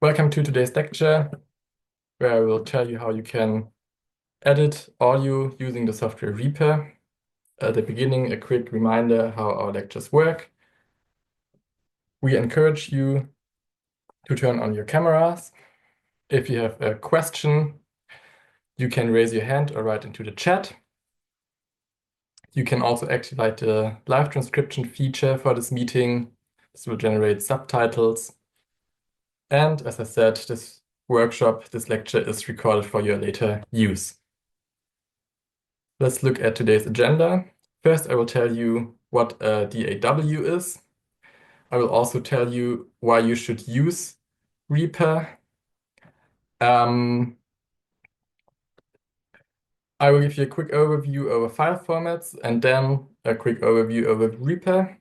Welcome to today's lecture, where I will tell you how you can edit audio using the software REAPER. At the beginning, a quick reminder how our lectures work. We encourage you to turn on your cameras. If you have a question, you can raise your hand or write into the chat. You can also activate the live transcription feature for this meeting. This will generate subtitles. And as I said, this lecture is recorded for your later use. Let's look at today's agenda. First, I will tell you what a DAW is. I will also tell you why you should use REAPER. I will give you a quick overview over file formats and then a quick overview over REAPER.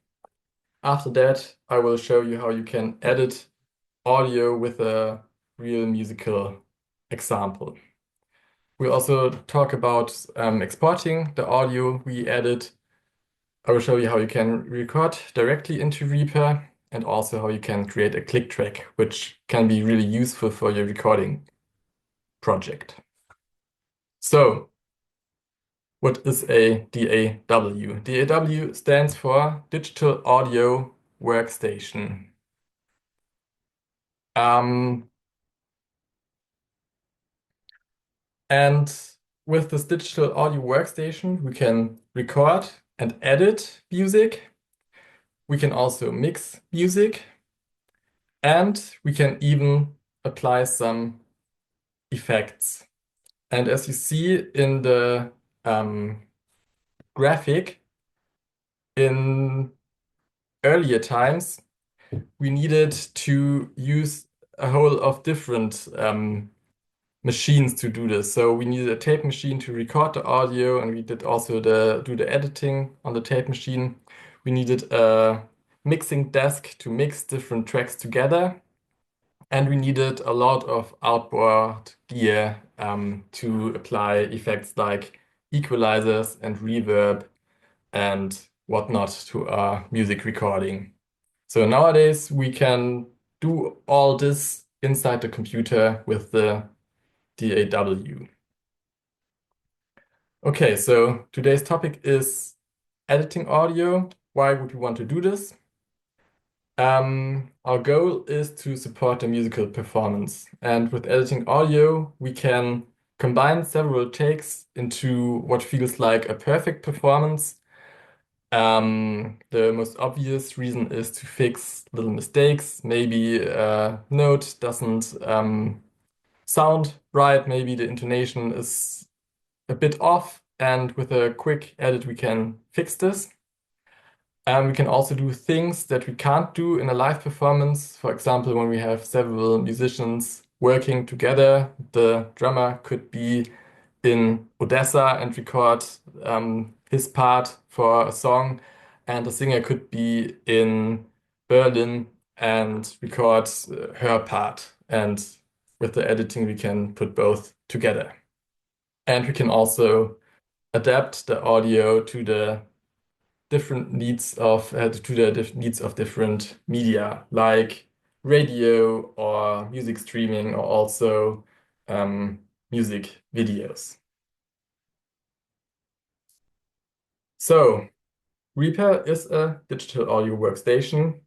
After that, I will show you how you can edit audio with a real musical example. We'll also talk about exporting the audio we edit. I will show you how you can record directly into REAPER and also how you can create a click track, which can be really useful for your recording project. So, what is a DAW? DAW stands for Digital Audio Workstation. And with this digital audio workstation, we can record and edit music. We can also mix music, and we can even apply some effects. And as you see in the graphic, in earlier times, we needed to use a whole of different machines to do this. So we needed a tape machine to record the audio, and we did also do the editing on the tape machine. We needed a mixing desk to mix different tracks together. And we needed a lot of outboard gear to apply effects like equalizers and reverb and whatnot to our music recording. So nowadays we can do all this inside the computer with the DAW. Okay, so today's topic is editing audio. Why would we want to do this? Our goal is to support the musical performance. And with editing audio, we can combine several takes into what feels like a perfect performance. The most obvious reason is to fix little mistakes. Maybe a note doesn't sound right, maybe the intonation is a bit off, and with a quick edit, we can fix this. We can also do things that we can't do in a live performance. For example, when we have several musicians working together, the drummer could be in Odessa and record his part for a song, and the singer could be in Berlin and record her part. And with the editing, we can put both together. And we can also adapt the audio to the different needs of different media like radio or music streaming or also music videos. So REAPER is a digital audio workstation.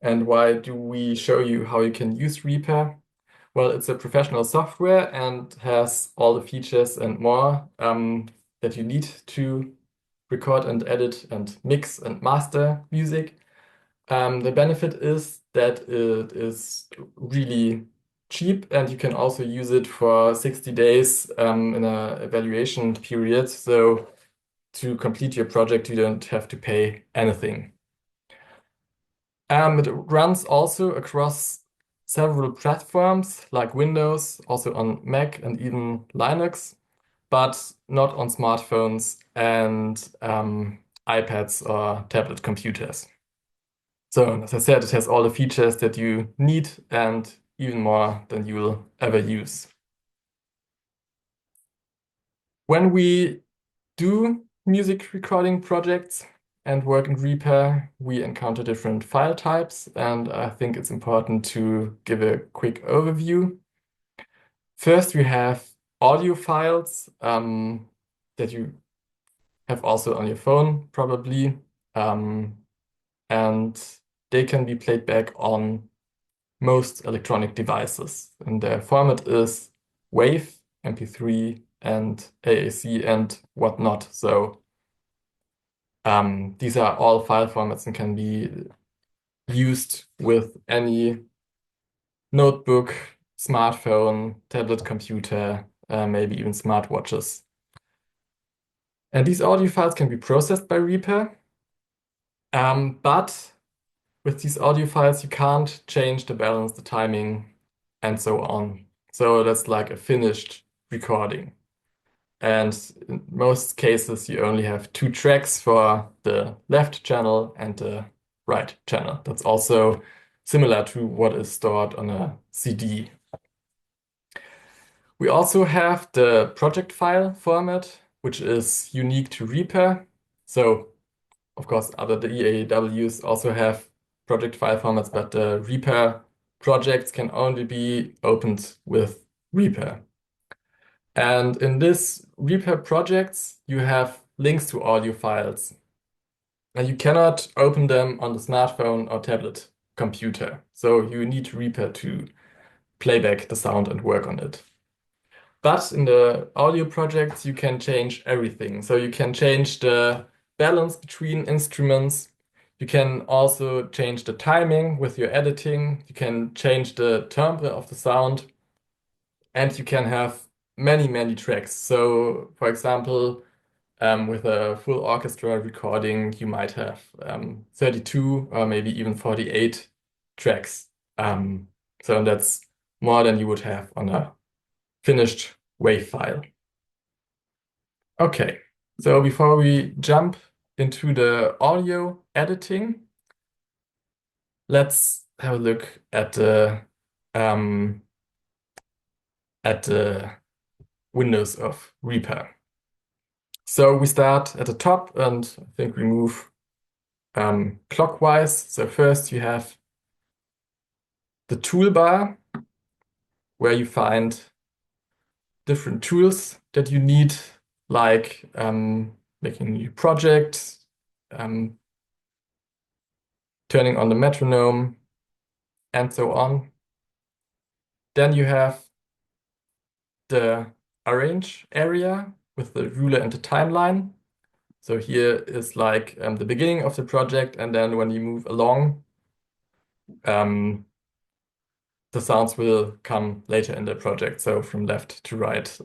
And why do we show you how you can use REAPER? Well, it's a professional software and has all the features and more that you need to record and edit and mix and master music. The benefit is that it is really cheap and you can also use it for 60 days in an evaluation period. So to complete your project, you don't have to pay anything. It runs also across several platforms like Windows, also on Mac and even Linux, but not on smartphones and iPads or tablet computers. So, as I said, it has all the features that you need and even more than you will ever use. When we do music recording projects, and work in Reaper, we encounter different file types, and I think it's important to give a quick overview. First, we have audio files that you have also on your phone, probably, and they can be played back on most electronic devices. And their format is WAV, MP3, and AAC, and whatnot. So these are all file formats and can be used with any notebook, smartphone, tablet computer, maybe even smartwatches. And these audio files can be processed by Reaper, but with these audio files, you can't change the balance, the timing, and so on. So that's like a finished recording. And in most cases, you only have two tracks for the left channel and the right channel. That's also similar to what is stored on a CD. We also have the project file format, which is unique to Reaper. So, of course, other DAWs also have project file formats, but the Reaper projects can only be opened with Reaper. And in this Reaper projects, you have links to audio files. And you cannot open them on the smartphone or tablet computer. So you need Reaper to play back the sound and work on it. But in the audio projects, you can change everything. So you can change the balance between instruments. You can also change the timing with your editing. You can change the timbre of the sound. And you can have many, many tracks. So, for example, with a full orchestra recording, you might have 32 or maybe even 48 tracks. So that's more than you would have on a finished WAV file. Okay, so before we jump into the audio editing, let's have a look at um, the windows of Reaper. So we start at the top, and I think we move clockwise. So first you have the toolbar, where you find different tools that you need, like making a new project, turning on the metronome, and so on. Then you have the arrange area with the ruler and the timeline. So here is like the beginning of the project, and then when you move along, the sounds will come later in the project, so from left to right.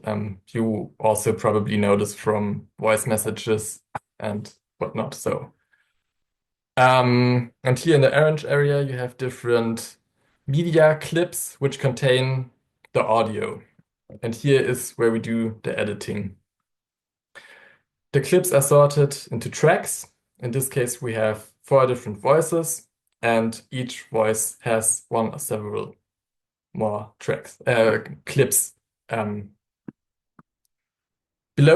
You also probably know this from voice messages and whatnot. So, and here in the orange area, you have different media clips which contain the audio. And here is where we do the editing. The clips are sorted into tracks. In this case, we have 4 different voices, and each voice has one or several more tracks, clips. Below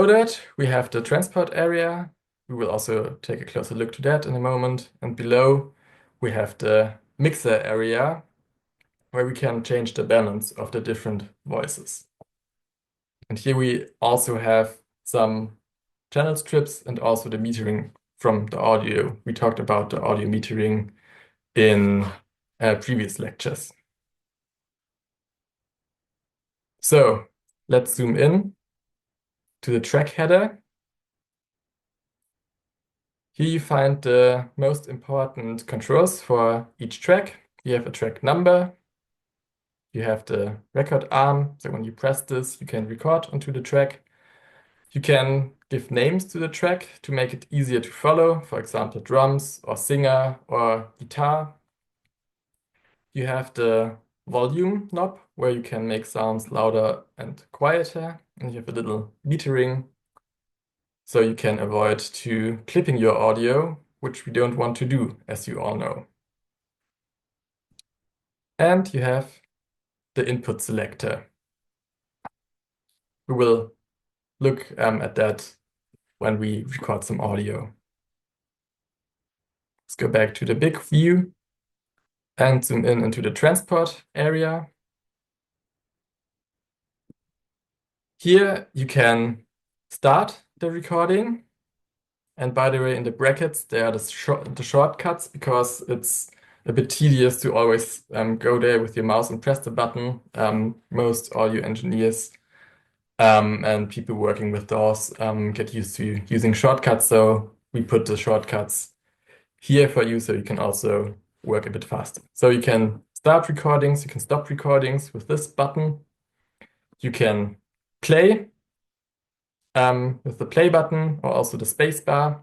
that, we have the transport area. We will also take a closer look to that in a moment. And below, we have the mixer area, where we can change the balance of the different voices. And here we also have some channel strips and also the metering from the audio. We talked about the audio metering in previous lectures. So let's zoom in to the track header. Here you find the most important controls for each track. You have a track number. You have the record arm. So when you press this, you can record onto the track. You can give names to the track to make it easier to follow. For example, drums or singer or guitar. You have the volume knob where you can make sounds louder and quieter. And you have a little metering, so you can avoid to clipping your audio, which we don't want to do, as you all know. And you have the input selector. We will look at that when we record some audio. Let's go back to the big view and zoom in into the transport area. Here you can start the recording. And by the way, in the brackets, there are the shortcuts because it's a bit tedious to always go there with your mouse and press the button. Most audio engineers and people working with DAWs get used to using shortcuts. So we put the shortcuts here for you so you can also work a bit faster. So you can start recordings, you can stop recordings with this button. You can play with the play button or also the space bar.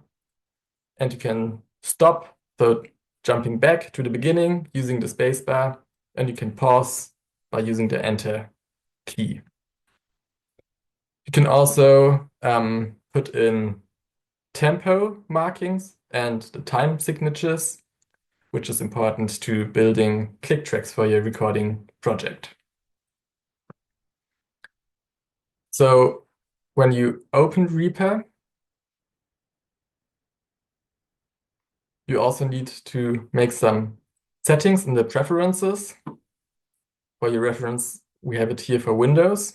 And you can stop, so jumping back to the beginning using the space bar, and you can pause by using the enter key. You can also put in tempo markings and the time signatures, which is important to building click tracks for your recording project. So when you open Reaper, you also need to make some settings in the preferences. For your reference, we have it here for Windows,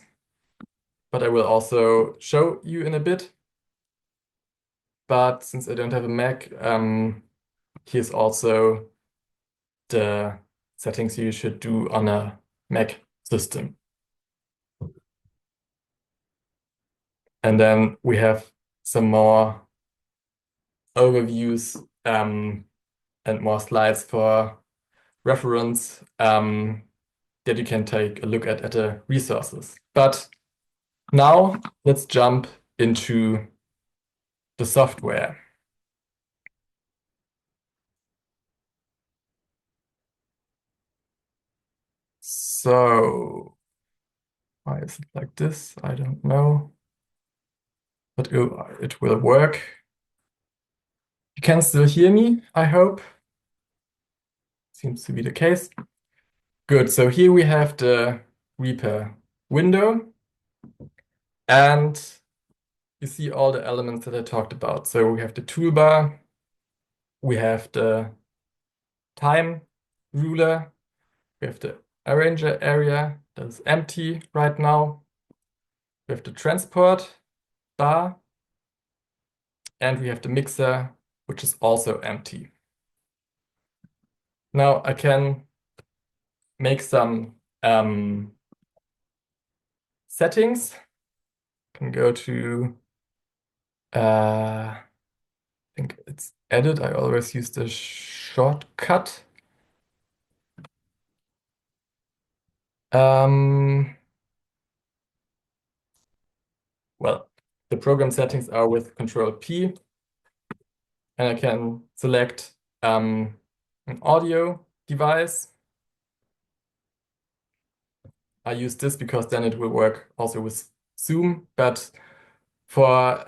but I will also show you in a bit. But since I don't have a Mac, here's also the settings you should do on a Mac system. And then we have some more overviews and more slides for reference that you can take a look at the resources. But now let's jump into the software. So why is it like this? I don't know, but it will work. You can still hear me, I hope. Seems to be the case. Good, so here we have the Reaper window, and you see all the elements that I talked about. So we have the toolbar, we have the time ruler, we have the arranger area that is empty right now, we have the transport bar, and we have the mixer, which is also empty. Now I can make some settings. Can go to I think it's edit. I always use the shortcut. Well, the program settings are with Control P, and I can select an audio device. I use this because then it will work also with Zoom, but for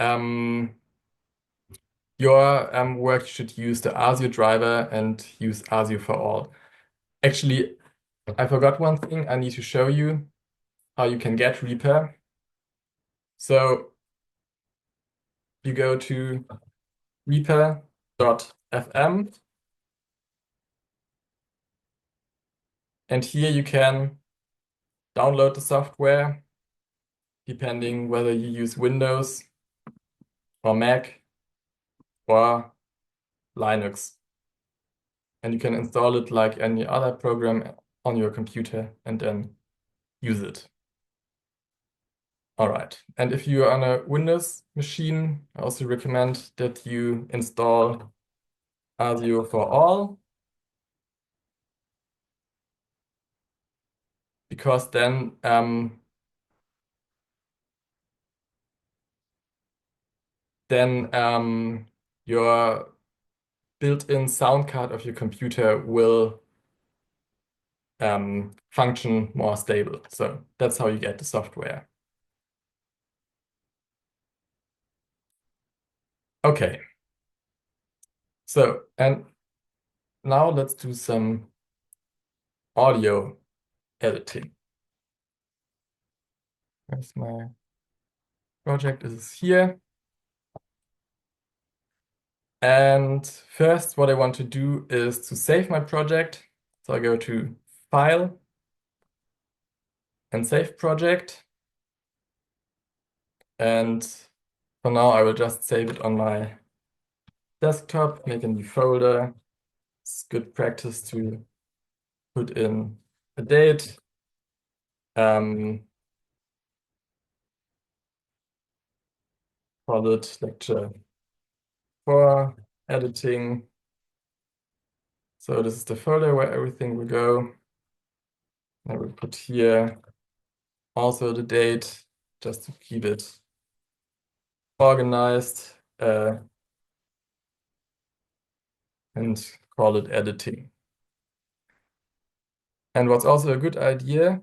your work, you should use the ASIO driver and use ASIO for all. Actually, I forgot one thing. I need to show you how you can get Reaper. So you go to reaper.fm, and here you can download the software depending whether you use Windows or Mac or Linux. And you can install it like any other program on your computer and then use it. All right. And if you are on a Windows machine, I also recommend that you install ASIO for all, because then your built-in sound card of your computer will function more stable. So that's how you get the software. Okay. So, and now let's do some audio editing. Where's my project? Is here. And first, what I want to do is to save my project. So I go to File and Save Project. And for now, I will just save it on my desktop, make a new folder. It's good practice to put in a date. Call it lecture 4 editing. So this is the folder where everything will go. I will put here also the date just to keep it organized and call it editing. And what's also a good idea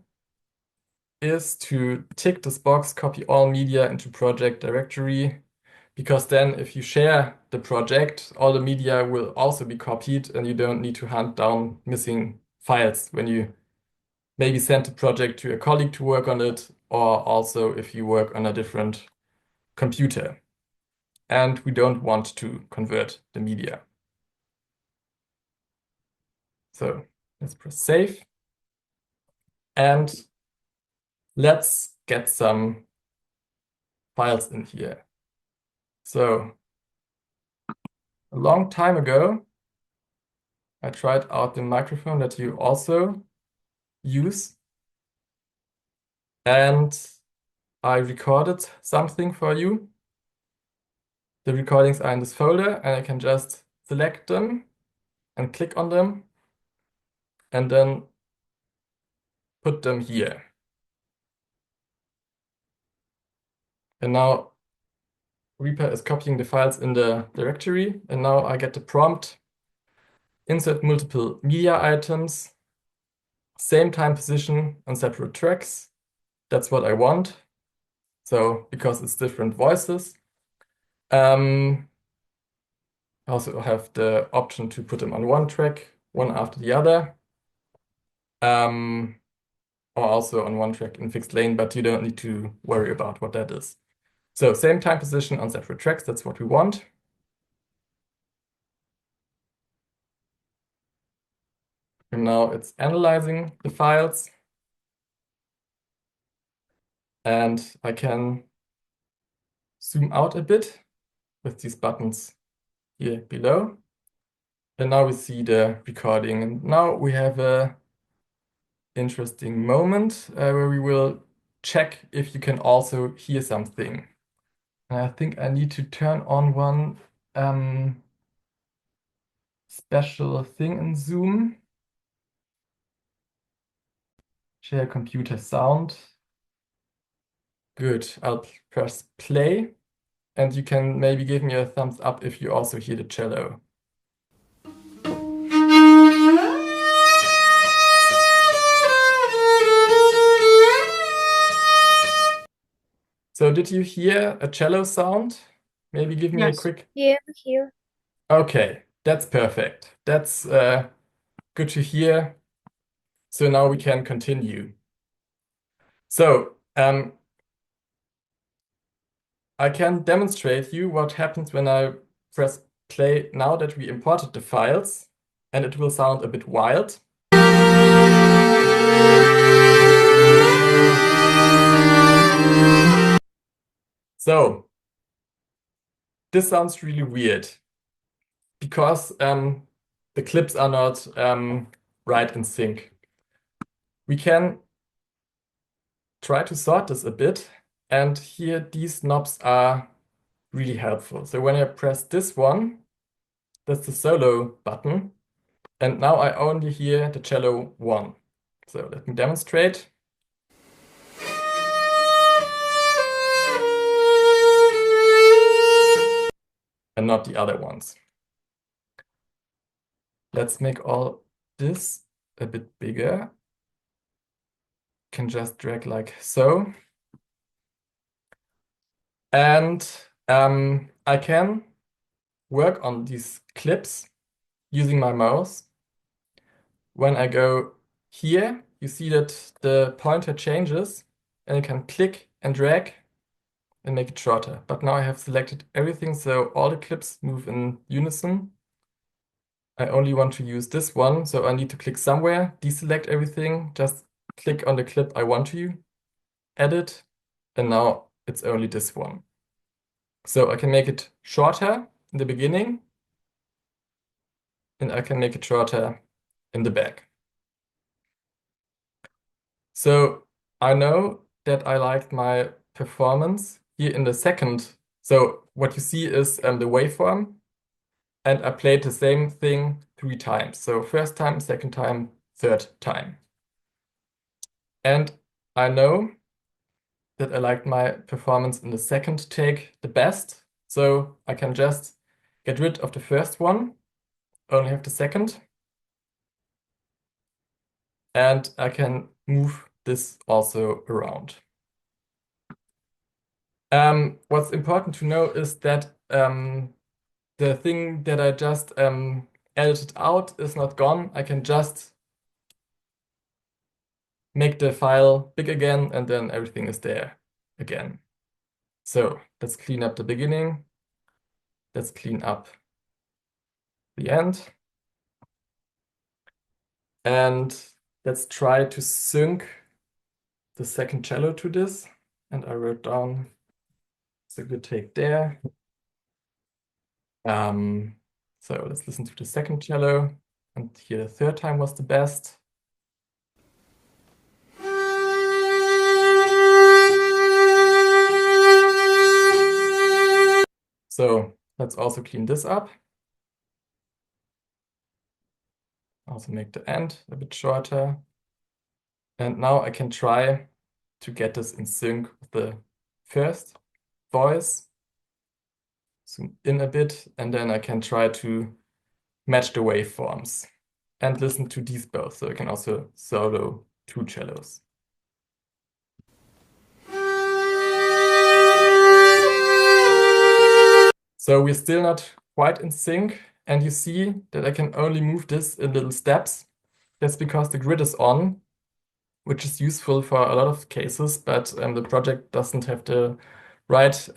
is to tick this box, copy all media into project directory, because then if you share the project, all the media will also be copied and you don't need to hunt down missing files when you maybe send the project to a colleague to work on it, or also if you work on a different computer. And we don't want to convert the media. So let's press save. And let's get some files in here. So a long time ago, I tried out the microphone that you also use, and I recorded something for you. The recordings are in this folder, and I can just select them and click on them, and then put them here. And now Reaper is copying the files in the directory, and now I get the prompt, insert multiple media items, same time position on separate tracks. That's what I want. So because it's different voices. I also have the option to put them on one track, one after the other. Or also on one track in fixed lane, but you don't need to worry about what that is. So same time position on separate tracks, that's what we want. And now it's analyzing the files. And I can zoom out a bit with these buttons here below. And now we see the recording. And now we have a interesting moment where we will check if you can also hear something. And I think I need to turn on one special thing in Zoom. Share computer sound. Good. I'll press play, and you can maybe give me a thumbs up if you also hear the cello. So did you hear a cello sound? Maybe give me a Yes. quick... Here, here. Okay, that's perfect. That's good to hear. So now we can continue. So I can demonstrate you what happens when I press play now that we imported the files, and it will sound a bit wild. So this sounds really weird because the clips are not right in sync. We can try to sort this a bit, and here these knobs are really helpful. So when I press this one, that's the solo button, and now I only hear the cello one. So let me demonstrate. And not the other ones. Let's make all this a bit bigger. Can just drag like so. And I can work on these clips using my mouse. When I go here, you see that the pointer changes, and you can click and drag and make it shorter. But now I have selected everything, so all the clips move in unison. I only want to use this one, so I need to click somewhere, deselect everything, just click on the clip I want to edit, and now it's only this one. So I can make it shorter in the beginning, and I can make it shorter in the back. So I know that I liked my performance here in the second. So what you see is the waveform, and I played the same thing 3 times. So first time, second time, third time. And I know that I liked my performance in the second take the best. So I can just get rid of the first one, only have the second, and I can move this also around. What's important to know is that the thing that I just edited out is not gone. I can just make the file big again, and then everything is there again. So let's clean up the beginning. Let's clean up the end. And let's try to sync the second cello to this. And I wrote down, it's a good take there. So let's listen to the second cello. And here the third time was the best. So let's also clean this up. Also make the end a bit shorter. And now I can try to get this in sync with the first voice. Zoom in a bit, and then I can try to match the waveforms and listen to these both. So I can also solo 2 cellos. So we're still not quite in sync, and you see that I can only move this in little steps. That's because the grid is on, which is useful for a lot of cases, but the project doesn't have the right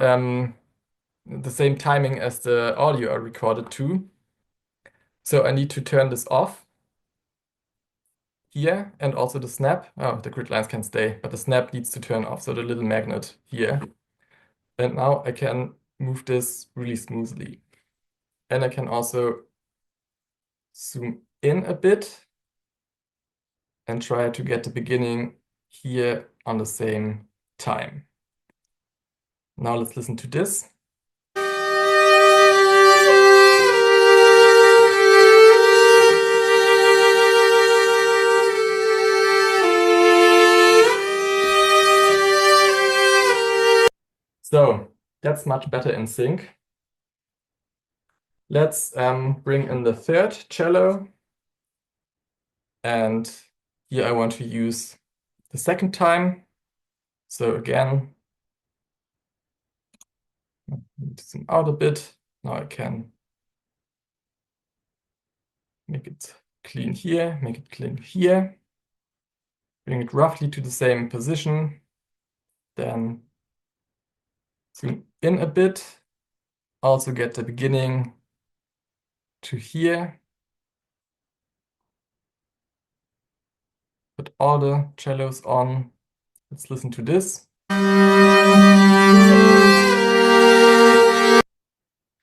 the same timing as the audio I recorded to. So I need to turn this off here, and also the snap. Oh, the grid lines can stay, but the snap needs to turn off, so the little magnet here. And now I can move this really smoothly. And I can also zoom in a bit and try to get the beginning here on the same time. Now let's listen to this. So that's much better in sync. Let's bring in the third cello. And here I want to use the second time. So again, zoom out a bit. Now I can make it clean here, make it clean here. Bring it roughly to the same position. Then zoom in a bit. Also get the beginning to here. Put all the cellos on. Let's listen to this.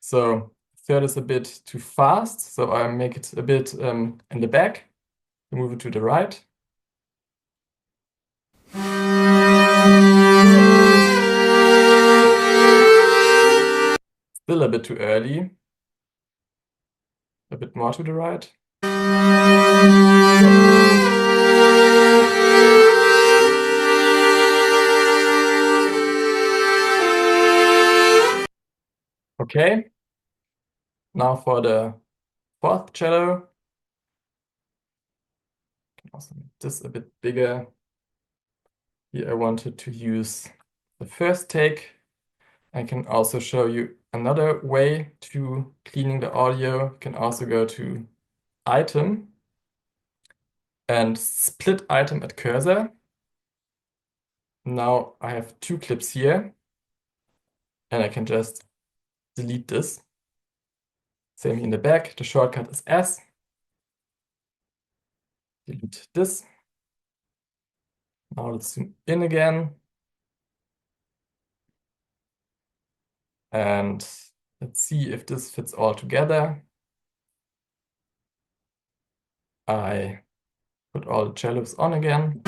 So third is a bit too fast, so I make it a bit in the back. Move it to the right. Still a bit too early. A bit more to the right. Okay. Now for the fourth cello. Can also make this a bit bigger. Here I wanted to use the first take. I can also show you another way to cleaning the audio. You can also go to Item and split item at cursor. Now I have 2 clips here. and I can just delete this. Same in the back, the shortcut is S. Delete this. Now let's zoom in again. And let's see if this fits all together. I put all the cellos on again.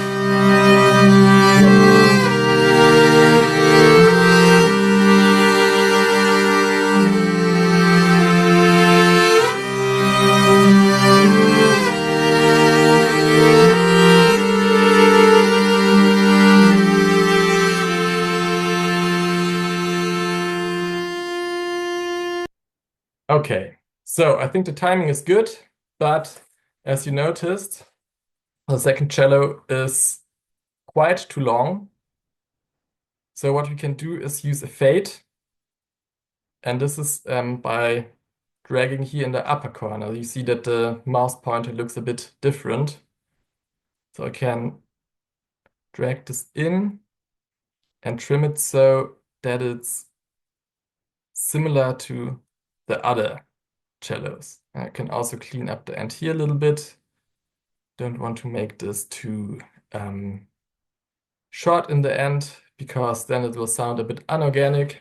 Okay, so I think the timing is good, but as you noticed, the second cello is quite too long. So what we can do is use a fade, and this is by dragging here in the upper corner. You see that the mouse pointer looks a bit different. So I can drag this in and trim it so that it's similar to the other cellos. I can also clean up the end here a little bit. Don't want to make this too short in the end, because then it will sound a bit unorganic.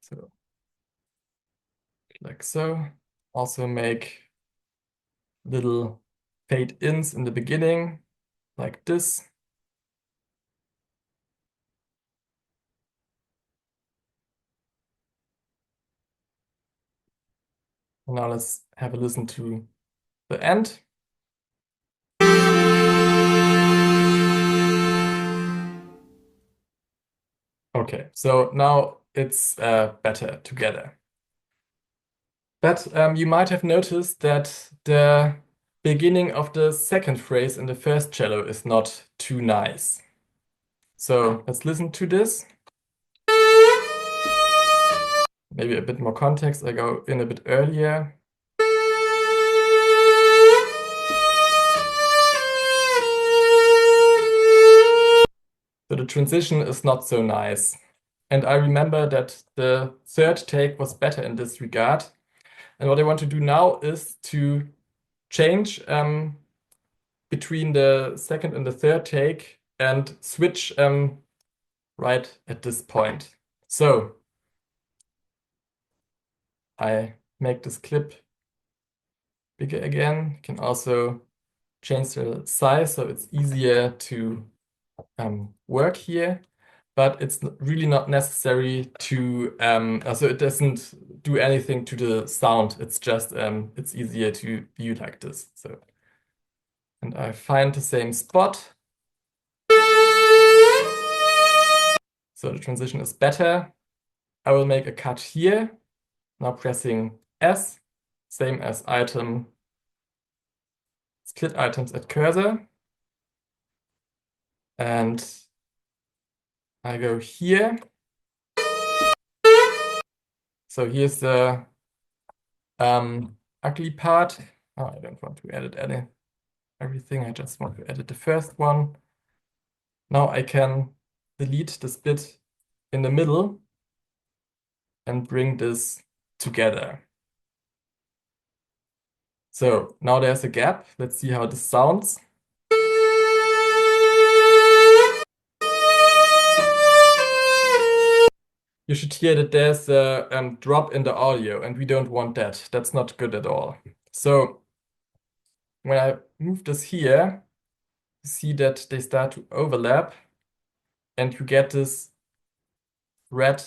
So, like so. Also make little fade ins in the beginning, like this. And now let's have a listen to the end. Okay, so now it's better together. But you might have noticed that the beginning of the second phrase in the first cello is not too nice. So let's listen to this. Maybe a bit more context. I go in a bit earlier. So the transition is not so nice. And I remember that the third take was better in this regard. And what I want to do now is to change between the second and the third take and switch right at this point. So I make this clip bigger again. You can also change the size so it's easier to work here, but it's really not necessary to, so it doesn't do anything to the sound. It's just, it's easier to view like this. So, and I find the same spot. So the transition is better. I will make a cut here. Now pressing S, same as item, split items at cursor. And I go here. So here's the ugly part. Oh, I don't want to edit everything. I just want to edit the first one. Now I can delete this bit in the middle and bring this together. So now there's a gap. Let's see how this sounds. You should hear that there's a drop in the audio, and we don't want that. That's not good at all. So when I move this here, you see that they start to overlap, and you get this red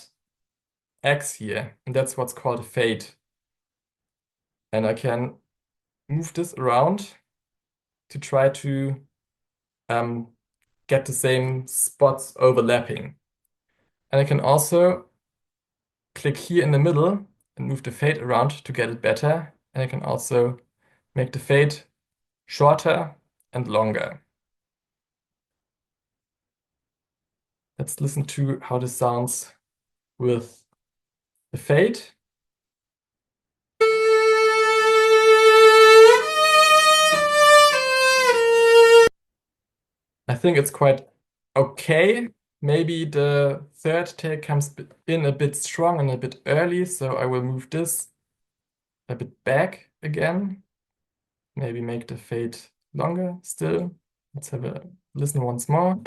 X here, and that's what's called a fade. And I can move this around to try to get the same spots overlapping. And I can also click here in the middle and move the fade around to get it better. And I can also make the fade shorter and longer. Let's listen to how this sounds with the fade. I think it's quite okay. maybe the third take comes in a bit strong and a bit early, so I will move this a bit back again. Maybe make the fade longer still. Let's have a listen once more.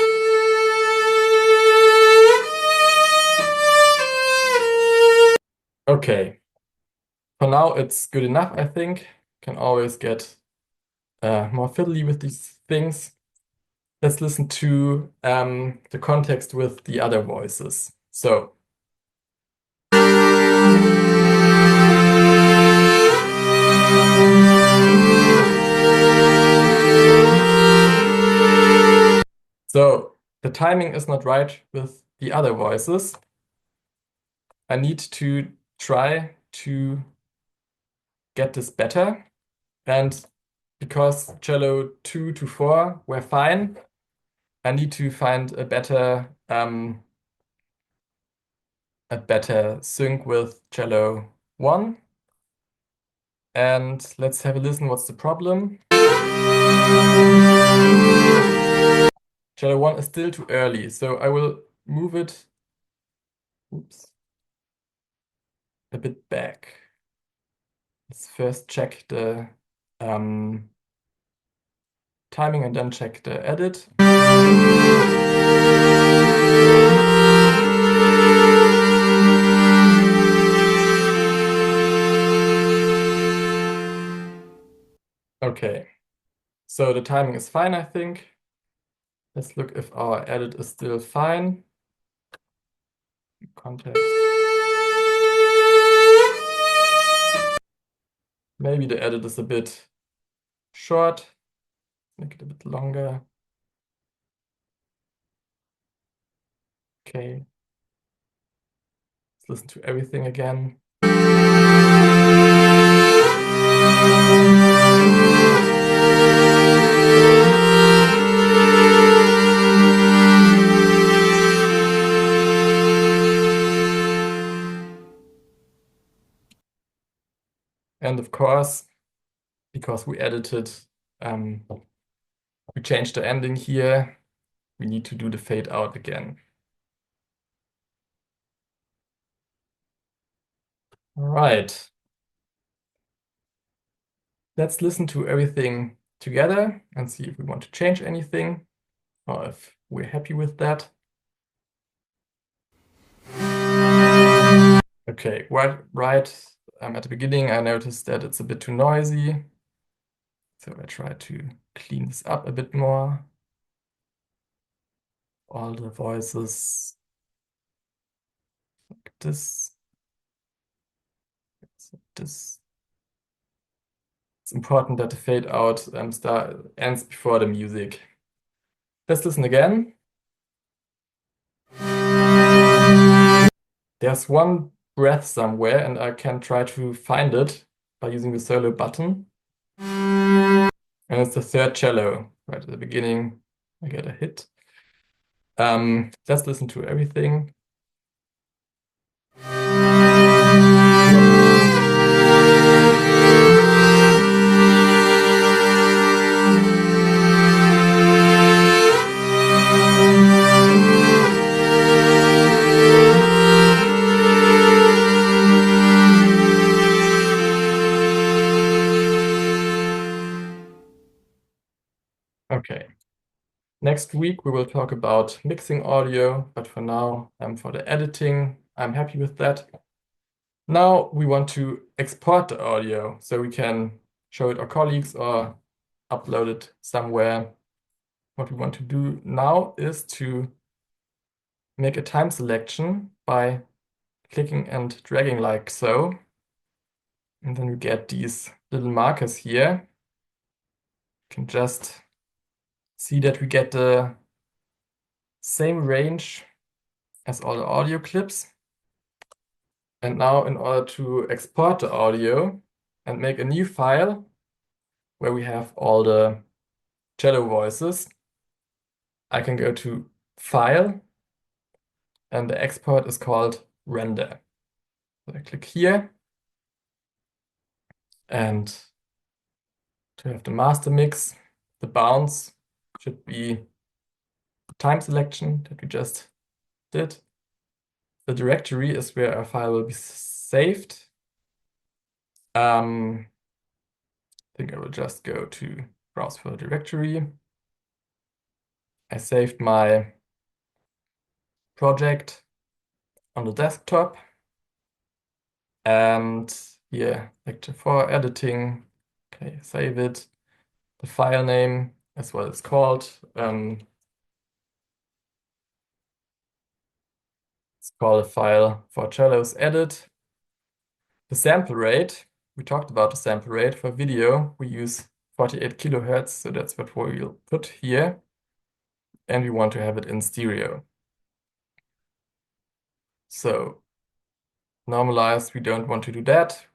Okay, for now it's good enough, I think. Can always get more fiddly with these things. Let's listen to the context with the other voices. So. So the timing is not right with the other voices. I need to try to get this better. And because cello 2 to 4 were fine, I need to find a better sync with cello 1. And let's have a listen. What's the problem? Cello 1 is still too early, so I will move it, oops, a bit back. Let's first check the timing and then check the edit. Okay, so the timing is fine, I think. Let's look if our edit is still fine. Context. Maybe the edit is a bit short. Make it a bit longer. Okay. Let's listen to everything again. And of course, because we edited, we changed the ending here, we need to do the fade out again. All right. Let's listen to everything together and see if we want to change anything or if we're happy with that. Okay, right at the beginning, I noticed that it's a bit too noisy. So I try to clean this up a bit more. All the voices like this. So this. It's important that the fade out ends before the music. Let's listen again. There's one breath somewhere, and I can try to find it by using the solo button. And it's the third cello. Right at the beginning, I get a hit. Let's listen to everything. Okay. Next week, we will talk about mixing audio, but for now, for the editing, I'm happy with that. Now we want to export the audio so we can show it our colleagues or upload it somewhere. What we want to do now is to make a time selection by clicking and dragging like so. And then we get these little markers here. You can just see that we get the same range as all the audio clips. And now in order to export the audio and make a new file where we have all the cello voices, I can go to File, and the export is called Render. So I click here, and to have the master mix, the bounds should be the time selection that we just did. The directory is where our file will be saved. I think I will just go to browse for the directory. I saved my project on the desktop. And here, lecture 4, editing. Okay, save it. The file name as well as called. It's called a file for cellos edit. The sample rate, we talked about the sample rate for video. We use 48 kilohertz, so that's what we'll put here. And we want to have it in stereo. So normalized, we don't want to do that.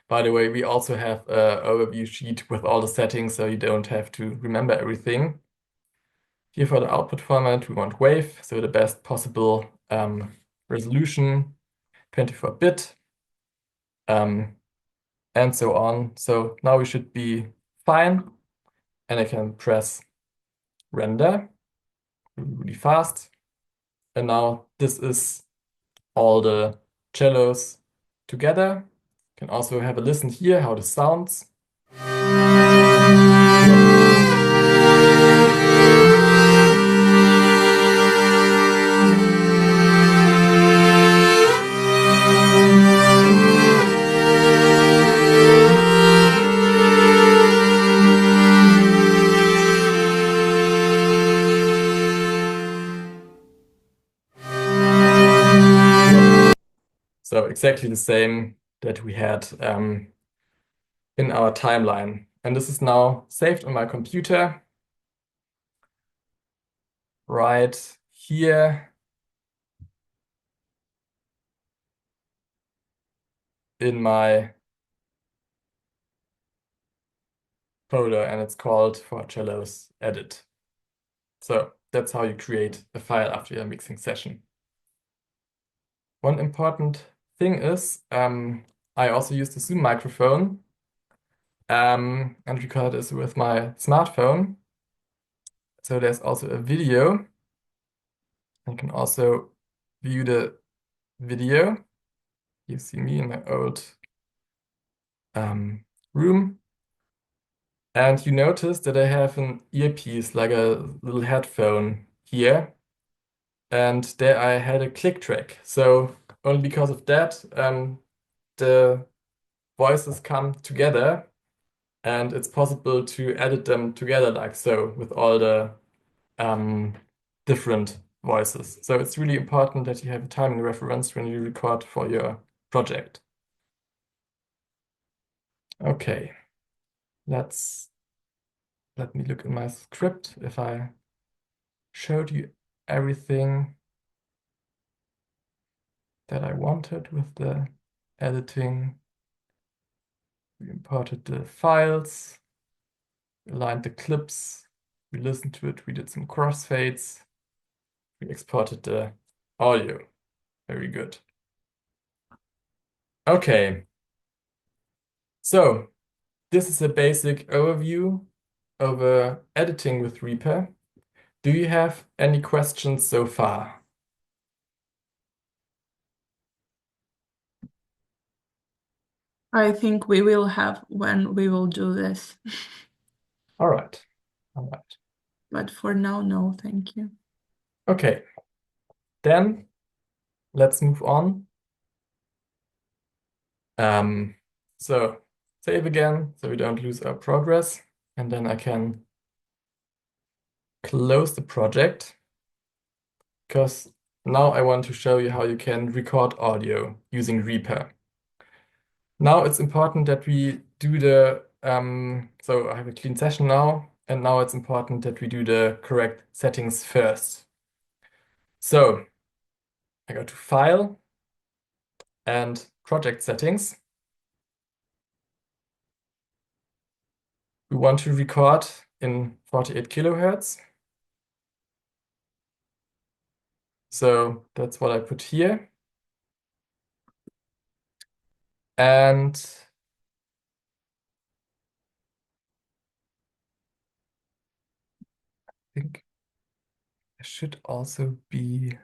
By the way, we also have an overview sheet with all the settings, so you don't have to remember everything. Here for the output format, we want WAV, so the best possible resolution, 24-bit, and so on. So now we should be fine, and I can press render really fast. And now this is all the cellos together. You can also have a listen here how this sounds. So exactly the same that we had in our timeline. And this is now saved on my computer right here in my folder, and it's called for cellos edit. So that's how you create a file after your mixing session. One important thing is I also use the Zoom microphone and record this with my smartphone. So there's also a video. I can also view the video. You see me in my old room. And you notice that I have an earpiece, like a little headphone here. And there I had a click track. So only because of that, the voices come together and it's possible to edit them together like so with all the different voices. So it's really important that you have a timing reference when you record for your project. Okay, let me look in my script if I showed you everything that I wanted with the editing. We imported the files, aligned the clips, we listened to it, we did some crossfades, we exported the audio. Very good. Okay, so this is a basic overview over editing with Reaper. Do you have any questions so far? I think we will have when we will do this. All right. All right. But for now, no, thank you. Okay. Then let's move on. So save again so we don't lose our progress. And then I can close the project because now I want to show you how you can record audio using Reaper. Now it's important that we do the, so I have a clean session now, and now it's important that we do the correct settings first. So I go to File and Project Settings. We want to record in 48 kilohertz. So that's what I put here. And I think there should also be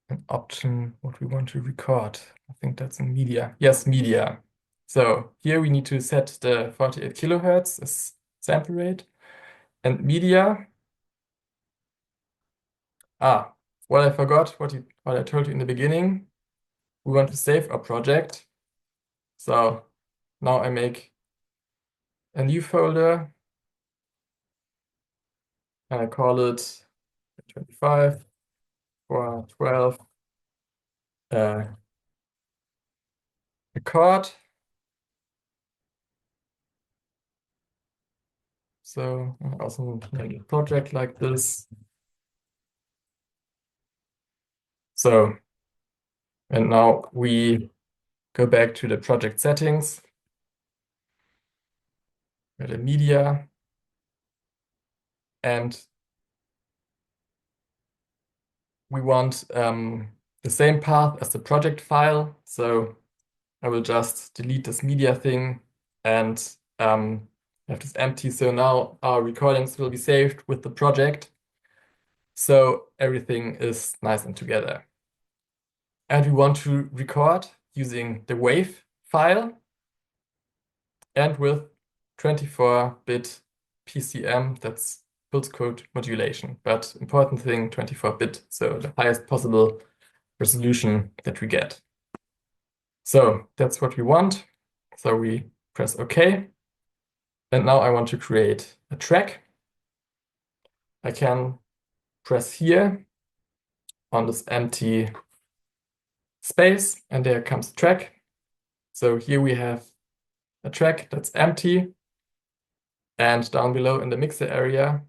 an option what we want to record. I think that's in media. Yes, media. So here we need to set the 48 kilohertz as sample rate and media. Well, I forgot what I told you in the beginning. We want to save our project. So now I make a new folder and I call it 25 for 12 uh, record. So I also make a project like this. So, and now we go back to the project settings, go to media, and we want the same path as the project file. So I will just delete this media thing and have this empty. So now our recordings will be saved with the project. So everything is nice and together. And we want to record using the WAV file and with 24-bit PCM, that's pulse code modulation. But important thing, 24-bit, so the highest possible resolution that we get. So that's what we want. So we press OK. And now I want to create a track. I can press here on this empty space, and there comes a track. So here we have a track that's empty. And down below in the mixer area,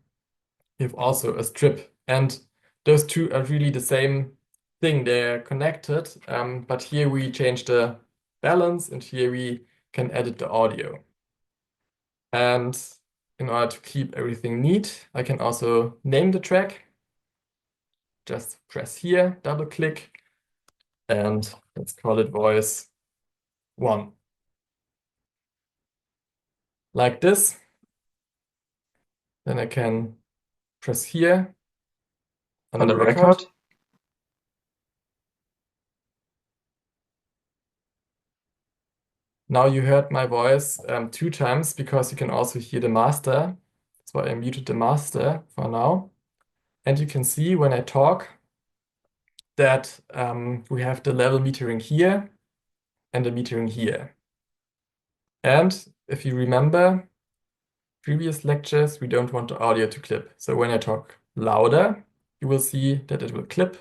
you have also a strip. And those two are really the same thing. They're connected, but here we change the balance, and here we can edit the audio. And in order to keep everything neat, I can also name the track. Just press here, double click, and let's call it voice 1. Like this. Then I can press here on the record. Now you heard my voice 2 times because you can also hear the master. That's why I muted the master for now. And you can see when I talk that we have the level metering here and the metering here. And if you remember previous lectures, we don't want the audio to clip. So when I talk louder, you will see that it will clip.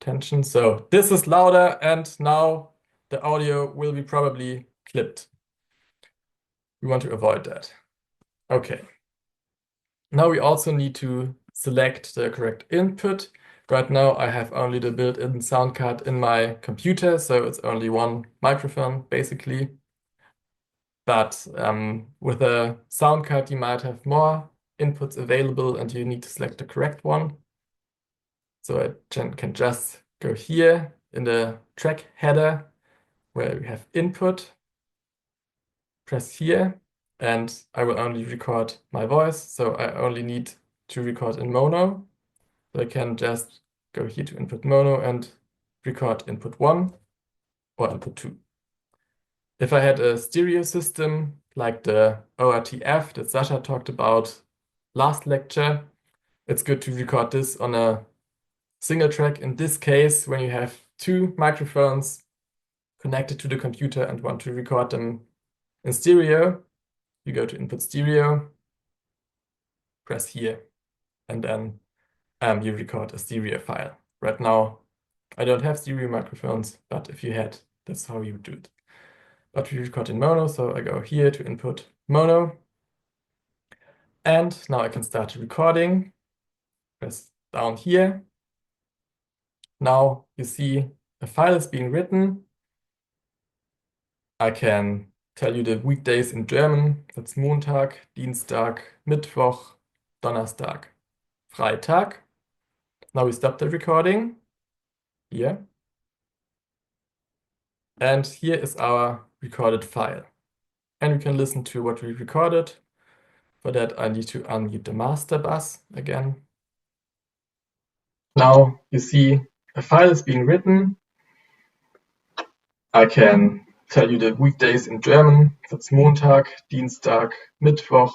Attention. So this is louder, and now the audio will be probably clipped. We want to avoid that. Okay. Now we also need to select the correct input. Right now I have only the built-in sound card in my computer, so it's only one microphone basically. But with a sound card, you might have more inputs available and you need to select the correct one. So I can just go here in the track header where we have input, press here, and I will only record my voice. So I only need to record in mono. So I can just go here to input mono and record input 1 or input 2. If I had a stereo system like the ORTF that Sasha talked about last lecture, it's good to record this on a single track. In this case, when you have 2 microphones connected to the computer and want to record them in stereo, you go to input stereo, press here, and then you record a stereo file. Right now, I don't have stereo microphones, but if you had, that's how you would do it. But we record in mono, so I go here to input mono. And now I can start recording. Press down here. Now you see a file is being written. I can tell you the weekdays in German. That's Montag, Dienstag, Mittwoch, Donnerstag, Freitag. Now we stop the recording here. And here is our recorded file. And we can listen to what we recorded. For that, I need to unmute the master bus again. Now you see a file is being written, I can tell you the weekdays in German. That's Montag, Dienstag, Mittwoch,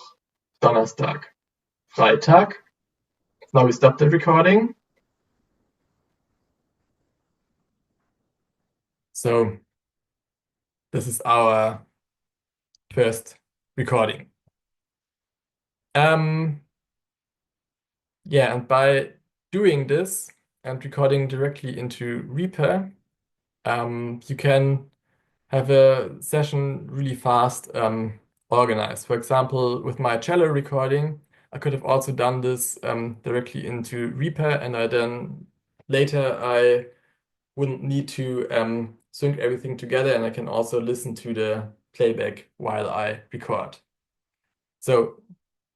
Donnerstag, Freitag. Now we stop the recording. So this is our first recording. Yeah, and by doing this and recording directly into Reaper, you can have a session really fast organized. For example, with my cello recording, I could have also done this directly into Reaper, and later I wouldn't need to sync everything together, and I can also listen to the playback while I record. So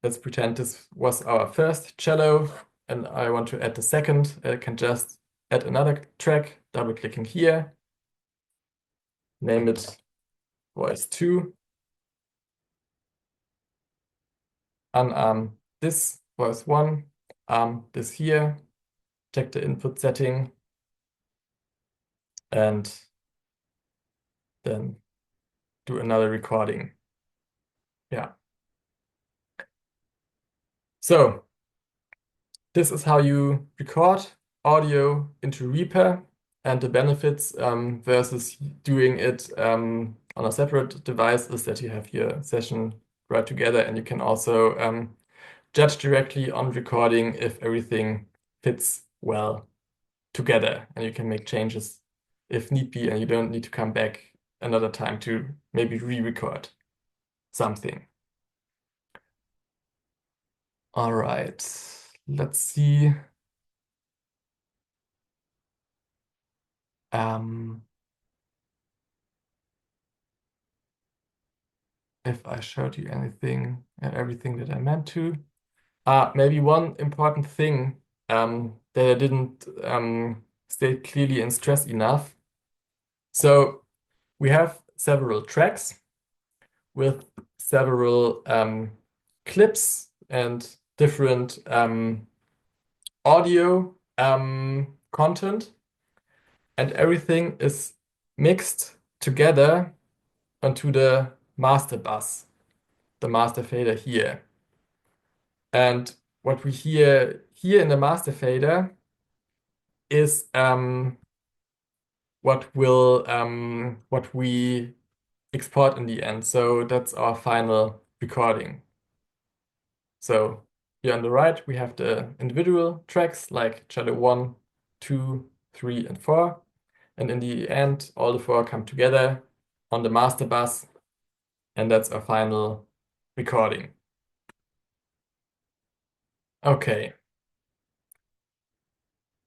let's pretend this was our first cello, and I want to add the second. I can just add another track, double-clicking here, name it voice 2, unarm this voice 1, arm this here, check the input setting, and then do another recording. Yeah. So this is how you record audio into Reaper, and the benefits versus doing it on a separate device is that you have your session right together, and you can also judge directly on recording if everything fits well together, and you can make changes if need be, and you don't need to come back another time to maybe re-record something. All right, let's see. If I showed you anything, everything that I meant to. Maybe one important thing that I didn't state clearly and stress enough. So we have several tracks with several clips and different audio content, and everything is mixed together onto the master bus, the master fader here. And what we hear here in the master fader is what we export in the end. So that's our final recording. So here on the right, we have the individual tracks like cello 1, 2, 3, and 4. And in the end, all the 4 come together on the master bus, and that's our final recording. Okay.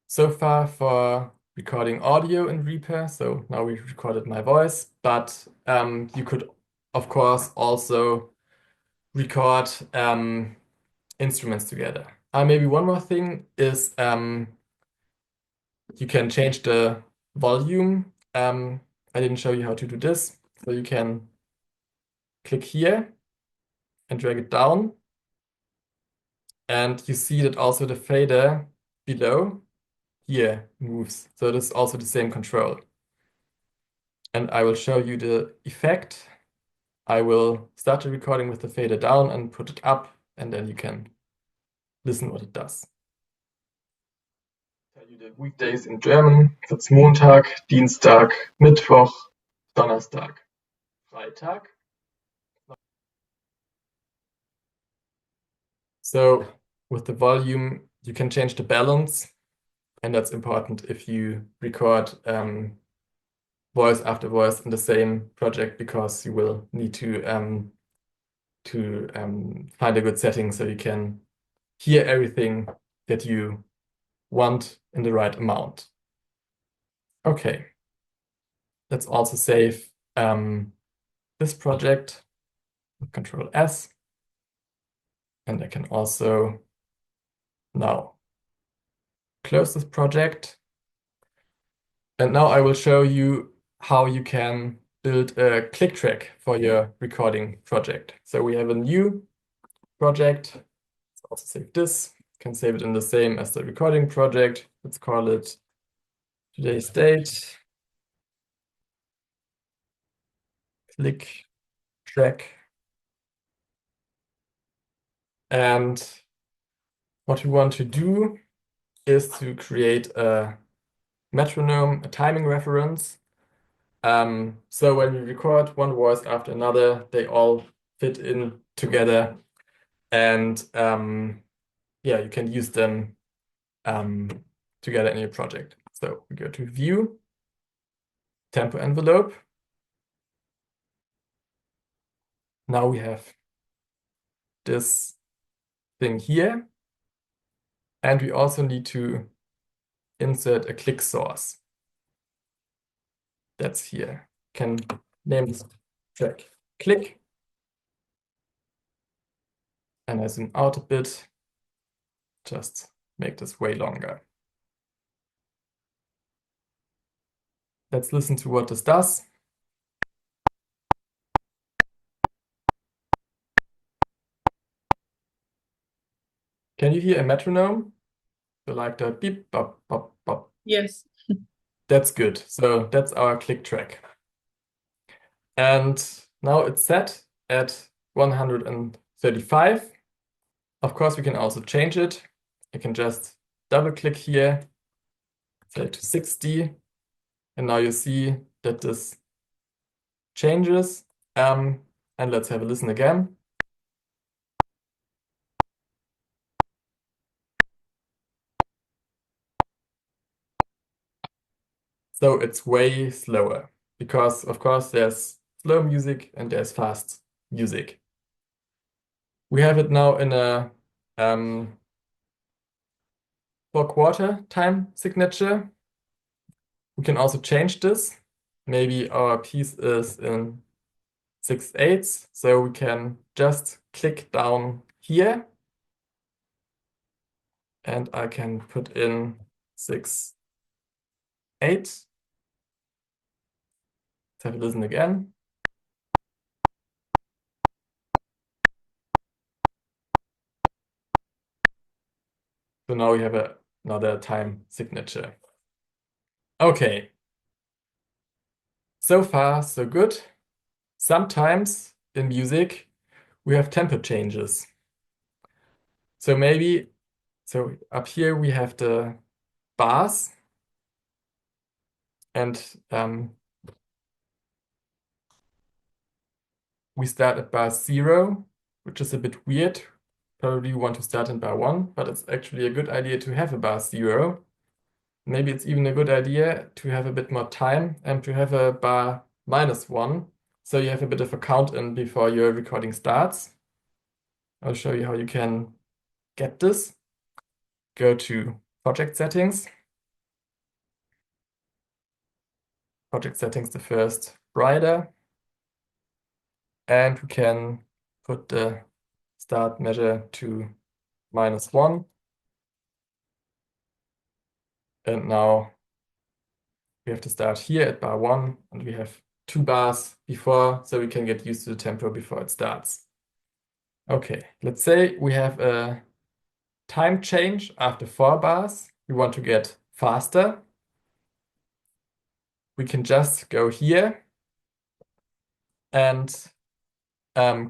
So far for recording audio in Reaper. So now we recorded my voice, but you could, of course, also record instruments together. Maybe one more thing is you can change the volume. I didn't show you how to do this. So you can click here and drag it down. And you see that also the fader below here moves. So this is also the same control. And I will show you the effect. I will start the recording with the fader down and put it up, and then you can listen what it does. Tell you the weekdays in German. That's Montag, Dienstag, Mittwoch, Donnerstag, Freitag. So with the volume, you can change the balance, and that's important if you record voice after voice in the same project, because you will need to find a good setting so you can hear everything that you want in the right amount. Okay, let's also save this project with Control S, and I can also now close this project. And now I will show you how you can build a click track for your recording project. So we have a new project. Let's also save this. You can save it in the same as the recording project. Let's call it today's date, click track. And what we want to do is to create a metronome, a timing reference. So when we record one voice after another, they all fit in together. And yeah, you can use them together in your project. So we go to View, Tempo Envelope. Now we have this thing here. And we also need to insert a click source. That's here. Can name this track click. And I zoom out a bit, just make this way longer. Let's listen to what this does. Can you hear a metronome? So like the beep, bop, bop, bop. Yes. That's good. So that's our click track. And now it's set at 135. Of course, we can also change it. You can just double click here, set to 60. And now you see that this changes. And let's have a listen again. So it's way slower because, of course, there's slow music and there's fast music. We have it now in a 4/4 time signature. We can also change this. Maybe our piece is in 6/8, so we can just click down here and I can put in 6/8. Let's have a listen again. So now we have another time signature. Okay, so far so good. Sometimes in music we have tempo changes. So maybe, so up here we have the bars and we start at bar 0, which is a bit weird. Probably you want to start in bar 1, but it's actually a good idea to have a bar 0. Maybe it's even a good idea to have a bit more time and to have a bar -1. So you have a bit of a count in before your recording starts. I'll show you how you can get this. Go to project settings. Project settings, the first rider. And we can put the start measure to -1. And now we have to start here at bar 1, and we have 2 bars before, so we can get used to the tempo before it starts. Okay, let's say we have a time change after 4 bars. We want to get faster. We can just go here and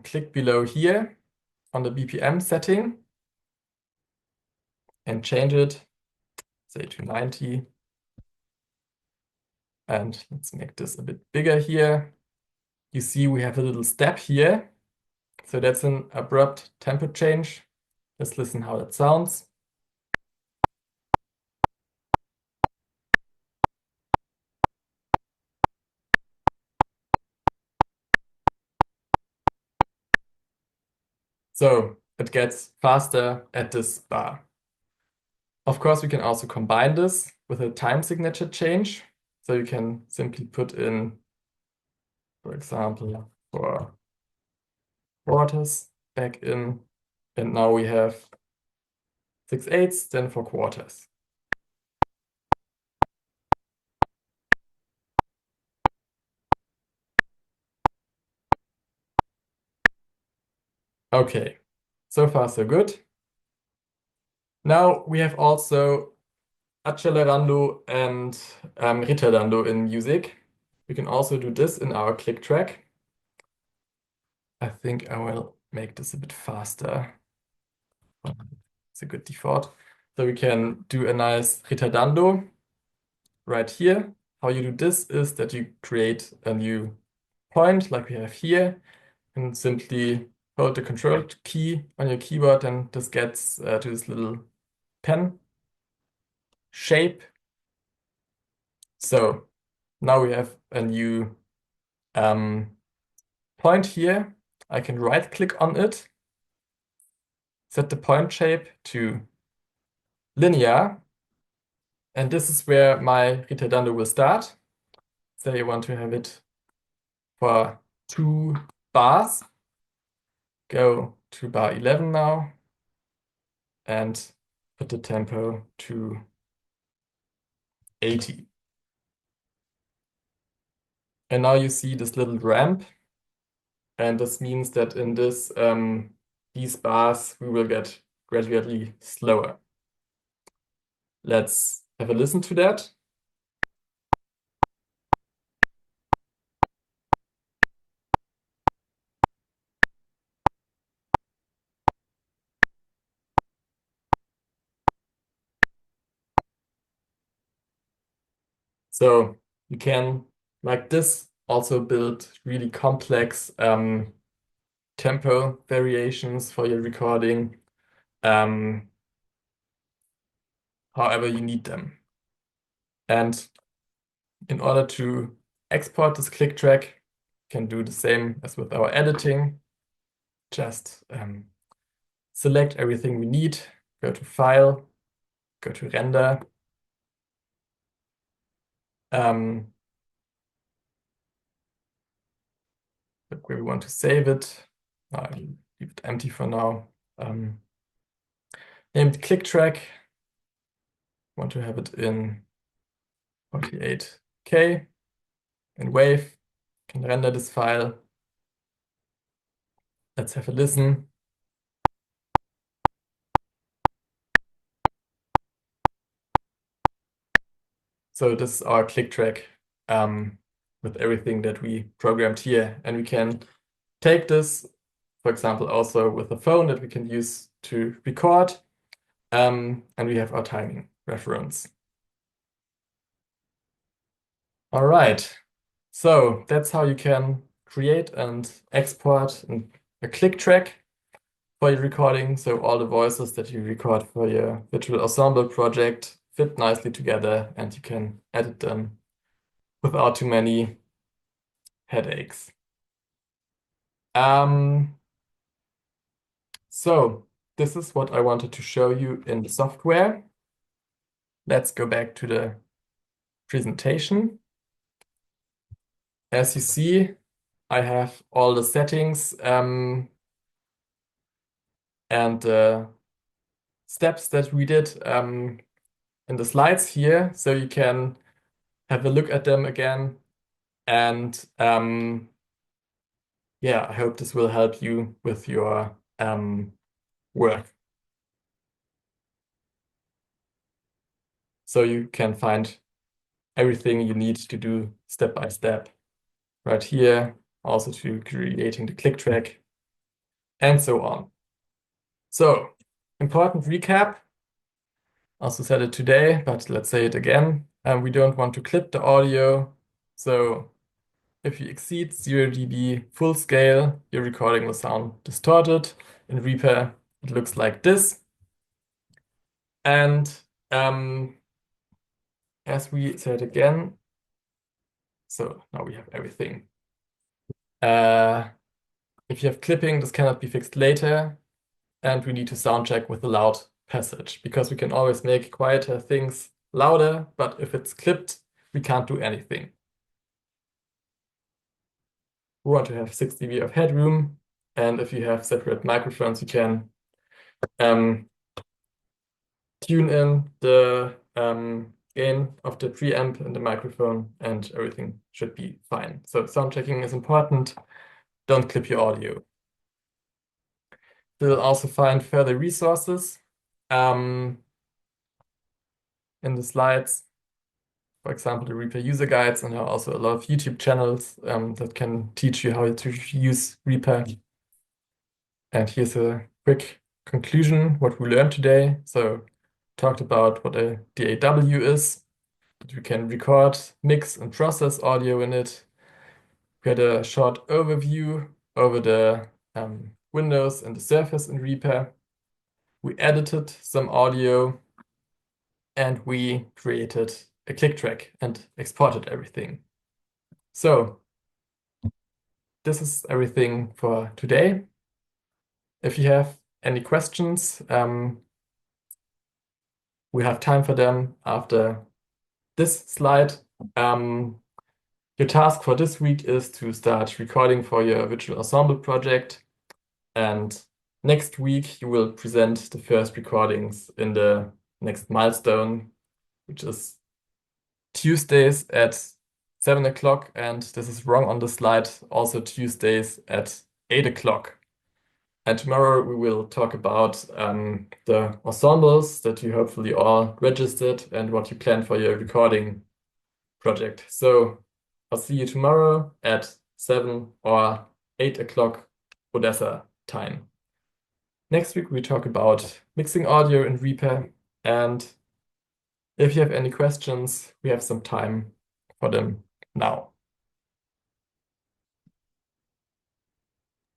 click below here on the BPM setting and change it, say to 90. And let's make this a bit bigger here. You see we have a little step here. So that's an abrupt tempo change. Let's listen how that sounds. So it gets faster at this bar. Of course, we can also combine this with a time signature change. So you can simply put in, for example, for quarters back in, and now we have 6/8, then for quarters. Okay, so far so good. Now we have also accelerando and retardando in music. We can also do this in our click track. I think I will make this a bit faster. It's a good default. So we can do a nice retardando right here. How you do this is that you create a new point like we have here and simply hold the control key on your keyboard and this gets to this little pen shape. So now we have a new point here. I can right click on it, set the point shape to linear, and this is where my retardando will start. Say I want to have it for 2 bars. Go to bar 11 now and put the tempo to 80. And now you see this little ramp, and this means that in these bars we will get gradually slower. Let's have a listen to that. So you can, like this, also build really complex tempo variations for your recording, however you need them. And in order to export this click track, you can do the same as with our editing. Just select everything we need, go to File, go to Render. Look where we want to save it. I'll leave it empty for now. Name it click track. Want to have it in 48K in WAV. Can render this file. Let's have a listen. So this is our click track with everything that we programmed here. And we can take this, for example, also with a phone that we can use to record. And we have our timing reference. All right. So that's how you can create and export a click track for your recording. So all the voices that you record for your virtual ensemble project fit nicely together and you can edit them without too many headaches. So this is what I wanted to show you in the software. Let's go back to the presentation. As you see, I have all the settings and steps that we did in the slides here, so you can have a look at them again. And yeah, I hope this will help you with your work. So you can find everything you need to do step by step right here, also to creating the click track and so on. So, important recap. Also said it today, but let's say it again. We don't want to clip the audio. So if you exceed 0 dB full scale, your recording will sound distorted. In REAPER, it looks like this. And as we said again, so now we have everything. If you have clipping, this cannot be fixed later. And we need to sound check with a loud passage because we can always make quieter things louder, but if it's clipped, we can't do anything. We want to have 6 dB of headroom, and if you have separate microphones, you can tune in the gain of the preamp and the microphone, and everything should be fine. So sound checking is important. Don't clip your audio. You'll also find further resources. in the slides. For example, the Reaper user guides, and there are also a lot of YouTube channels that can teach you how to use Reaper. And here's a quick conclusion, what we learned today. So talked about what a DAW is, that we can record, mix, and process audio in it. We had a short overview over the windows and the surface in Reaper. We edited some audio, and we created a click track and exported everything. So this is everything for today. If you have any questions, we have time for them after this slide. Your task for this week is to start recording for your virtual ensemble project. And next week, you will present the first recordings in the next milestone, which is Tuesdays at 7 o'clock. And this is wrong on the slide, also Tuesdays at 8 o'clock. And tomorrow we will talk about the ensembles that you hopefully all registered and what you plan for your recording project. So I'll see you tomorrow at 7 or 8 o'clock Odessa time. Next week we talk about mixing audio in Reaper, and if you have any questions, we have some time for them now.